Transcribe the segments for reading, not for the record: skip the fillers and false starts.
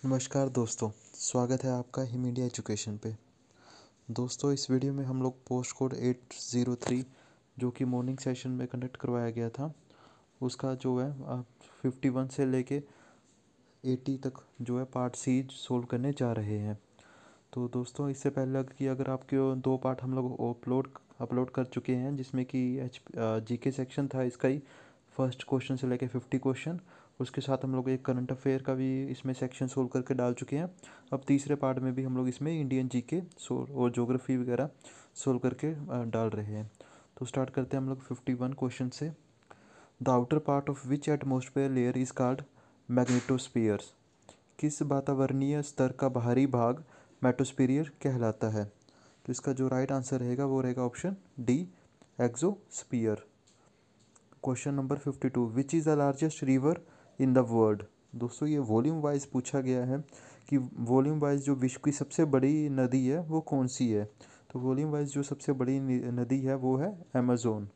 नमस्कार दोस्तों, स्वागत है आपका हिम इंडिया एजुकेशन पे। दोस्तों, इस वीडियो में हम लोग पोस्ट कोड 803 जो कि मॉर्निंग सेशन में कंडक्ट करवाया गया था, उसका जो है 51 से लेके 80 तक जो है पार्ट सी सोल्व करने जा रहे हैं। तो दोस्तों, इससे पहले कि अगर आपके दो पार्ट हम लोग अपलोड कर चुके हैं, जिसमें कि जीके सेक्शन था इसका ही, फर्स्ट क्वेश्चन से लेके 50 क्वेश्चन। उसके साथ हम लोग एक करंट अफेयर का भी इसमें सेक्शन सोल्व करके डाल चुके हैं। अब तीसरे पार्ट में भी हम लोग इसमें इंडियन जीके और ज्योग्राफी वगैरह सोल्व करके डाल रहे हैं। तो स्टार्ट करते हैं हम लोग 51 क्वेश्चन से। The outer part of which atmosphere layer is called magnetospheres. किस वातावरणीय स्तर का बाहरी भाग मेटोस्फीयर कहलाता है? तो इसका जो राइट आंसर रहेगा वो रहेगा option D, exosphere. Question number 52, which is the largest river in the world. दोस्तों, ये वॉल्यूम वाइज पूछा गया है कि वॉल्यूम वाइज जो विश्व की सबसे बड़ी नदी है वो कौन सी है। तो वॉल्यूम वाइज जो सबसे बड़ी नदी है वो है अमेजोन।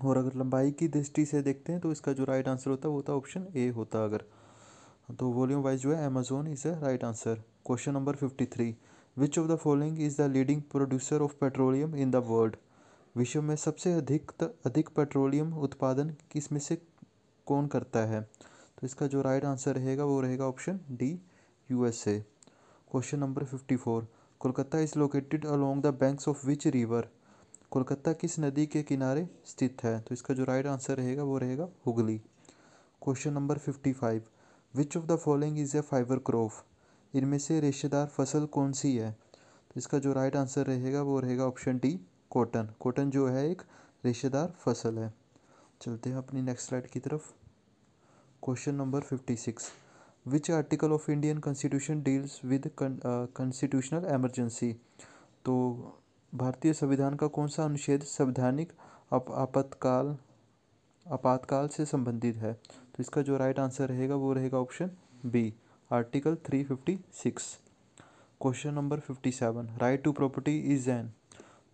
और अगर लंबाई की दृष्टि से देखते हैं तो इसका जो राइट आंसर होता है वो होता है ऑप्शन ए होता अगर। तो वॉल्यूम वाइज जो है Amazon is the right answer. Question number 53, which of the following is the leading producer of petroleum in the world. विश्व में सबसे अधिक पेट्रोलियम उत्पादन किस में से कौन करता है? तो इसका जो राइट आंसर रहेगा वो रहेगा option D, USA. Question number 54, Kolkata is located along the banks of which river. Kolkata किस नदी के किनारे स्थित है? तो इसका जो राइट आंसर रहेगा वो रहेगा Hooghly. Question number 55, which of the following is a fibre crop. इनमें से रेशेदार फसल कौन सी है? तो इसका जो राइट आंसर रहेगा वो रहेगा ऑप्शन डी, कॉटन। कॉटन जो है एक रेशेदार फसल है। चलते हैं अपनी नेक्स्ट स्लाइड की तरफ। Question number 56, which article of Indian constitution deals with constitutional emergency. तो भारतीय संविधान का कौन सा अनुच्छेद संवैधानिक आपातकाल आपातकाल से संबंधित है? तो इसका जो राइट आंसर रहेगा वो रहेगा option B, article 356। Question number 57, right to property is an.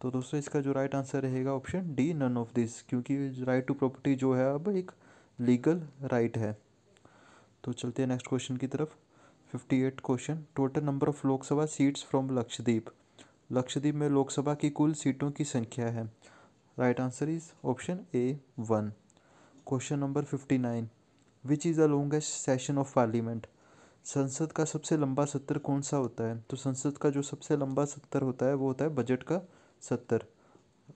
तो दोस्तों, इसका जो राइट आंसर रहेगा option D, none of this, क्योंकि राइट टू प्रॉपर्टी जो है अब एक लीगल राइट है। तो चलते हैं नेक्स्ट क्वेश्चन की तरफ। 58 question, total number of Lok Sabha seats from Lakshadweep. Lakshadweep में लोकसभा की कुल सीटों की संख्या है। Right answer is option A, 1। Question number 59, which is the longest session of parliament. संसद का सबसे लंबा सत्र कौन सा होता है? तो संसद का जो सबसे लंबा सत्र होता है वो होता है बजट का सत्र।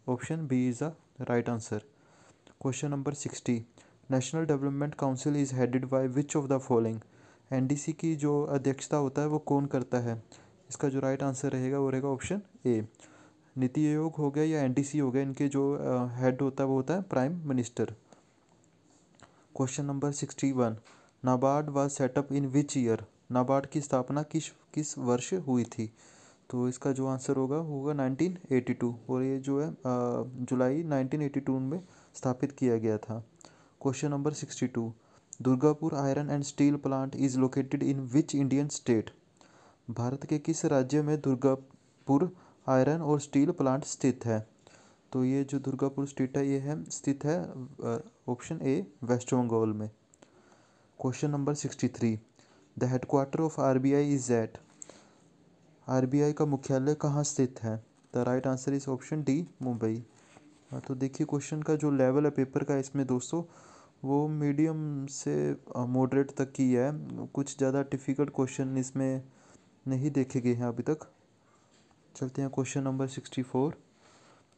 Option B is the right answer. Question number 60, National Development Council is headed by which of the following. NDC की जो अध्यक्षता होता है वो कौन करता है? इसका जो राइट आंसर रहेगा वो रहेगा ऑप्शन ए, नीति आयोग हो गया या एनडीसी हो गया, इनके जो हेड होता है वो होता है prime minister. Question number 61, NABARD was setup in which year. NABARD की स्थापना किस किस वर्ष हुई थी? तो इसका जो आंसर होगा 1982, और ये जो है जुलाई 1982 में स्थापित किया गया था। Question number 62, Durgapur iron and steel plant is located in which Indian state. Bharat के किस राज्य में दुर्गापुर आयरन और स्टील प्लांट स्थित है? तो ये जो दुर्गापुर स्टेट है ये है स्थित है ऑप्शन ए, वेस्ट बंगाल में। Question number 63, the headquarter of RBI is at. RBI का मुख्यालय कहाँ स्थित है? The right answer is option D, Mumbai. तो देखिए क्वेश्चन का जो लेवल है पेपर का इसमें दोस्तों वो मीडियम से मॉडरेट तक की है। कुछ ज़्यादा डिफ़िकल्ट क्वेश्चन इसमें नहीं देखे गए हैं अभी तक। चलते हैं question number 64,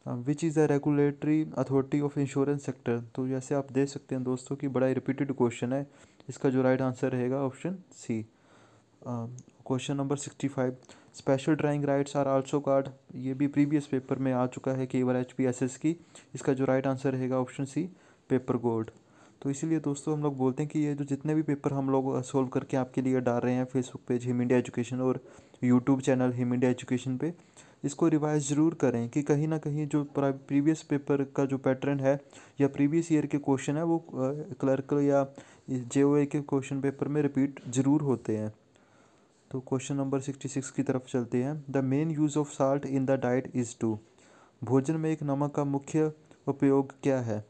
which is the regulatory authority of insurance sector. तो जैसे आप देख सकते हैं दोस्तों कि बड़ा रिपीटेड क्वेश्चन है। इसका जो राइट आंसर रहेगा option C. Question number 65, special drawing rights are also called. ये भी प्रीवियस पेपर में आ चुका है केवल HPSS की। इसका जो राइट आंसर रहेगा ऑप्शन सी, पेपर गोल्ड। तो इसीलिए दोस्तों हम लोग बोलते हैं कि ये जो जितने भी पेपर हम लोग सोल्व करके आपके लिए डाल रहे हैं Facebook page Him India Education और YouTube channel Him India Education पे, इसको रिवाइज ज़रूर करें कि कहीं ना कहीं जो प्रीवियस पेपर का जो पैटर्न है या प्रीवियस ईयर के क्वेश्चन है वो क्लर्क या JOA के क्वेश्चन पेपर में रिपीट ज़रूर होते हैं। तो क्वेश्चन नंबर 66 की तरफ चलते हैं। The main use of salt in the diet is to. भोजन में एक नमक का मुख्य उपयोग क्या है?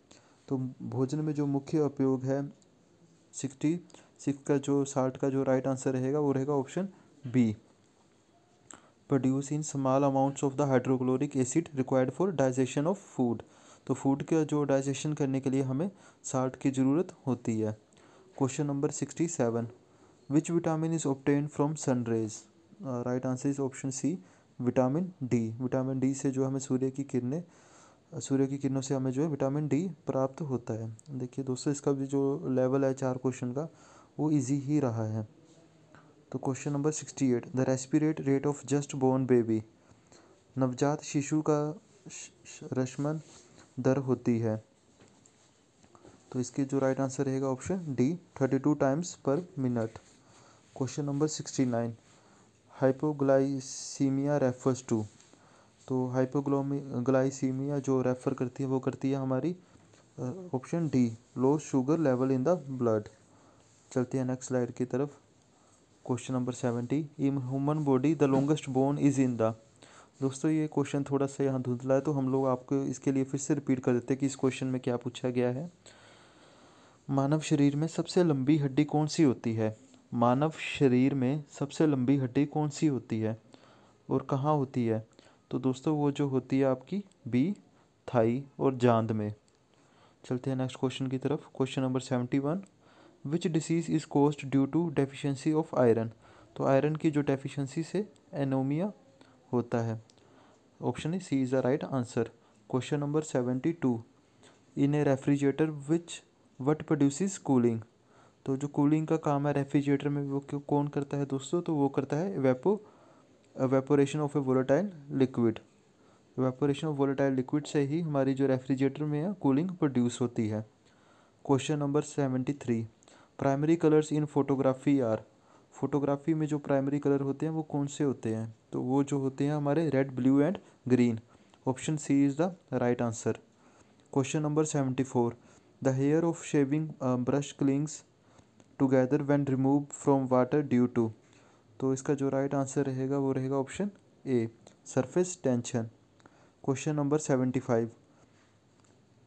तो भोजन में जो मुख्य उपयोग है 60 6 का जो 60 का जो राइट आंसर रहेगा वो रहेगा option B. Produce in small amounts of the hydrochloric acid required for digestion of food. तो फूड का जो डाइजेशन करने के लिए हमें साल्ट की ज़रूरत होती है। Question number 67, which vitamin is obtain from sunrays. Right answer is option C, vitamin D. Vitamin D से जो हमें सूर्य की किरणों से हमें जो है विटामिन डी प्राप्त होता है। देखिए दोस्तों, इसका भी जो लेवल है 4 क्वेश्चन का वो इजी ही रहा है। तो question number 68, the respirate rate of just born baby. नवजात शिशु का रश्मन दर होती है। तो इसकी जो राइट आंसर रहेगा option D, 32 times per minute. Question number 69, hypoglycaemia refers to. तो हाइपोग्लाइसीमिया जो रेफर करती है वो करती है हमारी option D, low sugar level in the blood. चलते हैं नेक्स्ट स्लाइड की तरफ। Question number 70, in human body the longest bone is in the. दोस्तों ये क्वेश्चन थोड़ा सा यहाँ धुंधला है, तो हम लोग आपको इसके लिए फिर से रिपीट कर देते हैं कि इस क्वेश्चन में क्या पूछा गया है। मानव शरीर में सबसे लंबी हड्डी कौन सी होती है। मानव शरीर में सबसे लंबी हड्डी कौन सी होती है और कहाँ होती है। तो दोस्तों वो जो होती है आपकी बी, थाई और जांद में। चलते हैं नेक्स्ट क्वेश्चन की तरफ। Question number 71, which disease is caused due to deficiency of iron. तो आयरन की जो डेफिशिएंसी से एनीमिया होता है। Option A C is the right answer. Question number 72, in a refrigerator what produces cooling. तो जो कूलिंग का काम है रेफ्रिजरेटर में वो कौन करता है दोस्तों, तो वो करता है evaporation of A volatile liquid. Evaporation of volatile liquid से ही हमारी जो रेफ्रिजरेटर में है कूलिंग प्रोड्यूस होती है। Question number 73, primary colours in photography are. Photography में जो प्राइमरी कलर होते हैं वो कौन से होते हैं, तो वो जो होते हैं हमारे red, blue and green. Option C is the right answer. Question number 74, the hair of shaving brush clings together when remove from water due to. तो इसका जो राइट आंसर रहेगा वो रहेगा option A, surface tension. Question number 75,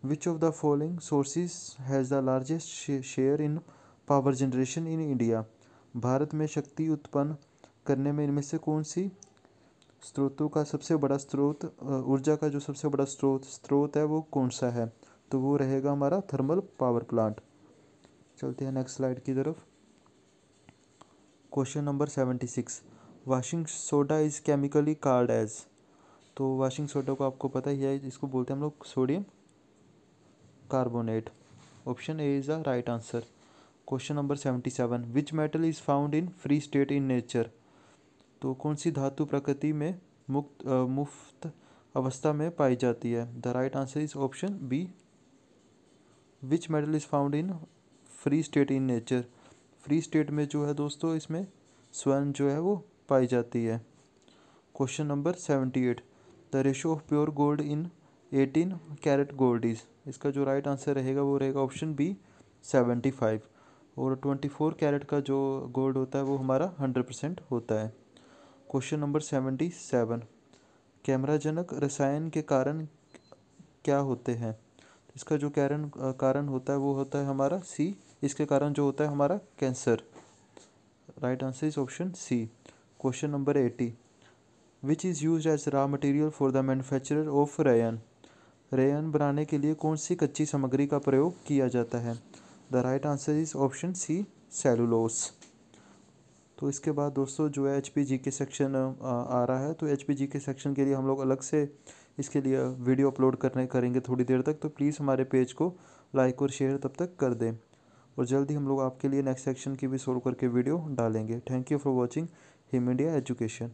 which of the following sources has the largest share in power generation in India. भारत में शक्ति उत्पन्न करने में इनमें से कौन सी स्रोतों का सबसे बड़ा स्रोत, ऊर्जा का जो सबसे बड़ा स्रोत है वो कौन सा है, तो वो रहेगा हमारा थर्मल पावर प्लांट। चलते हैं नेक्स्ट स्लाइड की तरफ। Question number 76, washing soda is chemically called as. तो वॉशिंग सोडा को आपको पता ही है, इसको बोलते हैं हम लोग sodium carbonate. Option A is the right answer. Question number 77, which metal is found in free state in nature. तो कौन सी धातु प्रकृति में मुफ्त अवस्था में पाई जाती है। The right answer is option B, which metal is found in free state in nature. Free state में जो है दोस्तों इसमें स्वर्ण जो है वो पाई जाती है। Question number 78, the ratio of pure gold in 18 carat gold is. इसका जो राइट आंसर रहेगा वो रहेगा ऑप्शन बी, 75। और 24 कैरेट का जो गोल्ड होता है वो हमारा 100% होता है। क्वेश्चन नंबर 77, कैमराजनक रसायन के कारण क्या होते हैं। इसका जो कारण होता है वो होता है हमारा सी, इसके कारण जो होता है हमारा cancer. Right answer is option C. Question number 80, which is use as raw material for the manufacture of rayon. Rayon बनाने के लिए कौन सी कच्ची सामग्री का प्रयोग किया जाता है। The right answer is option C, cellulose. तो इसके बाद दोस्तों जो है HPG के सेक्शन आ रहा है, तो HPG के सेक्शन के लिए हम लोग अलग से इसके लिए वीडियो अपलोड करेंगे थोड़ी देर तक। तो प्लीज़ हमारे पेज को लाइक और शेयर तब तक कर दें, और जल्दी हम लोग आपके लिए नेक्स्ट सेक्शन की भी सोल्व करके वीडियो डालेंगे। Thank you for watching him India education.